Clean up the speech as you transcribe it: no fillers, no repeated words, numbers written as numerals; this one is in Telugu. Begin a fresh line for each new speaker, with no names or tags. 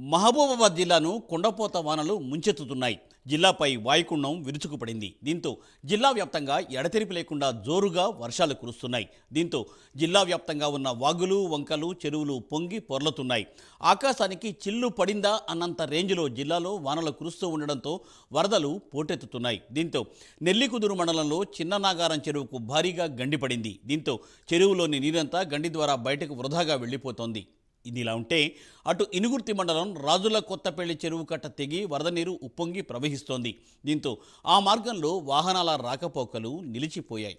మహబూబాబాద్ జిల్లాను కుండపోత వానలు ముంచెత్తుతున్నాయి. జిల్లాపై వాయుగుండం విరుచుకుపడింది. దీంతో జిల్లా వ్యాప్తంగా ఎడతెరిపి లేకుండా జోరుగా వర్షాలు కురుస్తున్నాయి. దీంతో జిల్లా వ్యాప్తంగా ఉన్న వాగులు, వంకలు, చెరువులు పొంగి పొర్లుతున్నాయి. ఆకాశానికి చిల్లు పడిందా అన్నంత రేంజ్లో జిల్లాలో వానలు కురుస్తూ ఉండడంతో వరదలు పోటెత్తుతున్నాయి. దీంతో నెల్లికుదురు మండలంలో చిన్న నాగారం చెరువుకు భారీగా గండిపడింది. దీంతో చెరువులోని నీరంతా గండి ద్వారా బయటకు వృధాగా వెళ్లిపోతోంది. ఇదిలా ఉంటే అటు ఇనుగుర్తి మండలం రాజుల కొత్తపల్లి చెరువు కట్ట తెగి వరద నీరు ఉప్పొంగి ప్రవహిస్తోంది. దీంతో ఆ మార్గంలో వాహనాల రాకపోకలు నిలిచిపోయాయి.